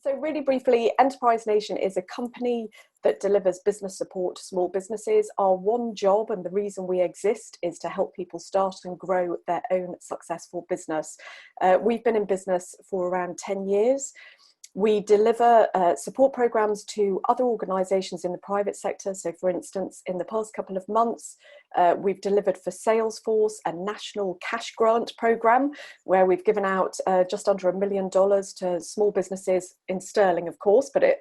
So really briefly, Enterprise Nation is a company that delivers business support to small businesses. Our one job and the reason we exist is to help people start and grow their own successful business. We've been in business for around 10 years. We deliver support programs to other organisations in the private sector. So for instance, in the past couple of months, we've delivered for Salesforce a national cash grant program where we've given out just under $1 million to small businesses in sterling, of course, but in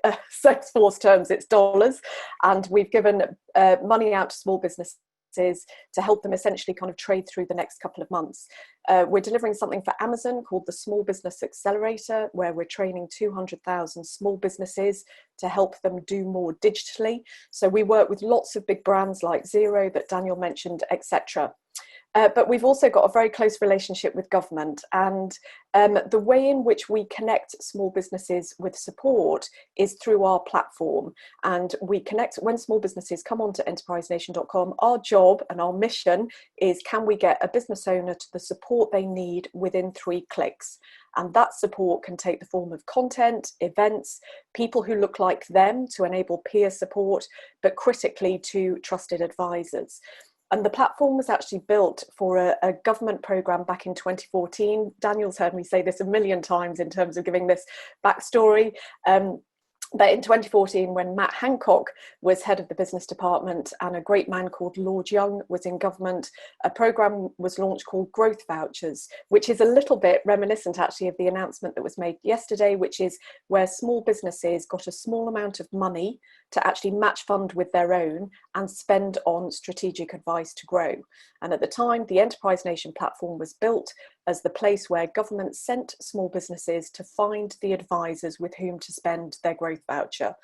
Salesforce terms, it's dollars. And we've given money out to small businesses to help them essentially kind of trade through the next couple of months. We're delivering something for Amazon called the Small Business Accelerator, where we're training 200,000 small businesses to help them do more digitally. So we work with lots of big brands like Xero that Daniel mentioned, etc. But we've also got a very close relationship with government, and the way in which we connect small businesses with support is through our platform. And we connect when small businesses come onto enterprisenation.com. Our job and our mission is, can we get a business owner to the support they need within 3 clicks? And that support can take the form of content, events, people who look like them to enable peer support, but critically to trusted advisors. And the platform was actually built for a government programme back in 2014. Daniel's heard me say this a million times in terms of giving this backstory. But in 2014, when Matt Hancock was head of the business department and a great man called Lord Young was in government, a programme was launched called Growth Vouchers, which is a little bit reminiscent actually of the announcement that was made yesterday, which is where small businesses got a small amount of money to actually match fund with their own and spend on strategic advice to grow. And at the time, the Enterprise Nation platform was built as the place where government sent small businesses to find the advisors with whom to spend their growth voucher.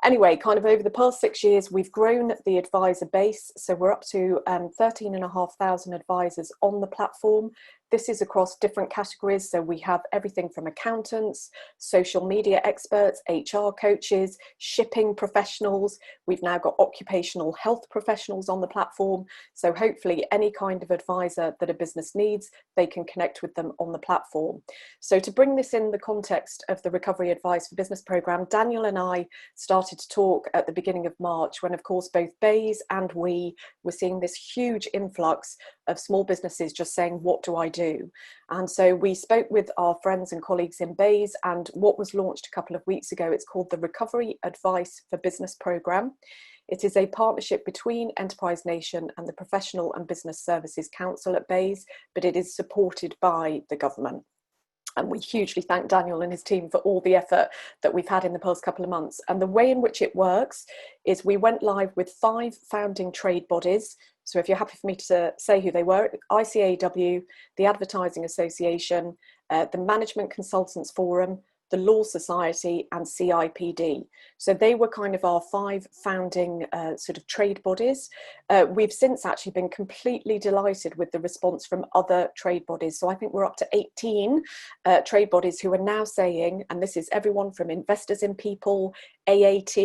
Anyway, kind of over the past 6 years, we've grown the advisor base. So we're up to 13,500 advisors on the platform. This is across different categories. So we have everything from accountants, social media experts, HR coaches, shipping professionals. We've now got occupational health professionals on the platform. So hopefully any kind of advisor that a business needs, they can connect with them on the platform. So to bring this in the context of the Recovery Advice for Business programme, Daniel and I started to talk at the beginning of March when, of course, both BAYS and we were seeing this huge influx of small businesses just saying, what do I do? And so we spoke with our friends and colleagues in BAYS, and what was launched a couple of weeks ago, it's called the Recovery Advice for Business programme. It is a partnership between Enterprise Nation and the Professional and Business Services Council at BAYS, but it is supported by the government. And we hugely thank Daniel and his team for all the effort that we've had in the past couple of months. And the way in which it works is we went live with 5 founding trade bodies. So if you're happy for me to say who they were, ICAW, the Advertising Association, the Management Consultants Forum, the Law Society and CIPD. So they were kind of our 5 founding sort of trade bodies. We've since actually been completely delighted with the response from other trade bodies. So I think we're up to 18 trade bodies who are now saying, and this is everyone from Investors in People, AAT,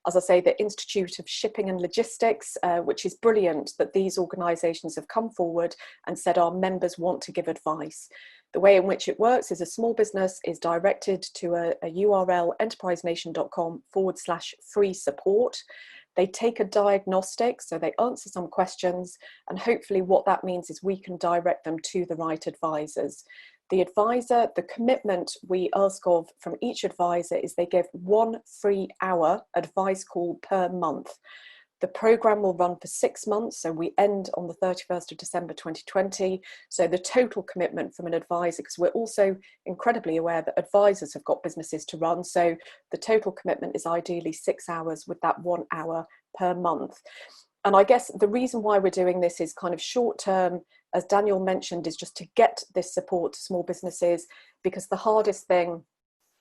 as I say, the Institute of Shipping and Logistics, which is brilliant that these organisations have come forward and said our members want to give advice. The way in which it works is a small business is directed to a URL, enterprisenation.com/free support. They take a diagnostic, so they answer some questions, and hopefully what that means is we can direct them to the right advisors. The advisor, the commitment we ask of from each advisor is they give 1 free hour advice call per month. The programme will run for 6 months, so we end on the 31st of December 2020. So the total commitment from an advisor, because we're also incredibly aware that advisors have got businesses to run, so the total commitment is ideally 6 hours with that 1 hour per month. And I guess the reason why we're doing this is kind of short term, as Daniel mentioned, is just to get this support to small businesses, because the hardest thing,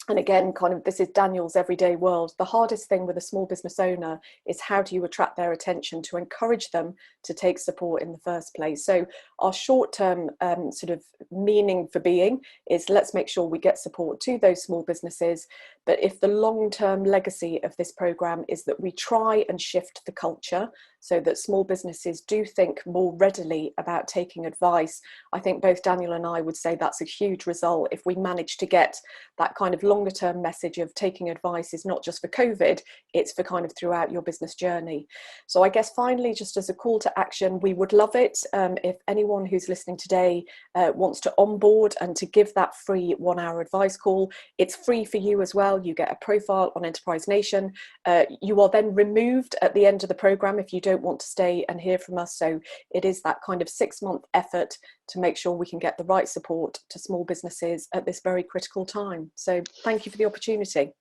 and again, kind of this is Daniel's everyday world, the hardest thing with a small business owner is how do you attract their attention to encourage them to take support in the first place. So our short-term sort of meaning for being is let's make sure we get support to those small businesses. But if the long-term legacy of this programme is that we try and shift the culture, so that small businesses do think more readily about taking advice. I think both Daniel and I would say that's a huge result if we manage to get that kind of longer term message of taking advice is not just for COVID, it's for kind of throughout your business journey. So I guess finally, just as a call to action, we would love it if anyone who's listening today wants to onboard and to give that free 1 hour advice call. It's free for you as well. You get a profile on Enterprise Nation. You are then removed at the end of the program if you don't want to stay and hear from us. So it is that kind of 6-month effort to make sure we can get the right support to small businesses at this very critical time. So thank you for the opportunity.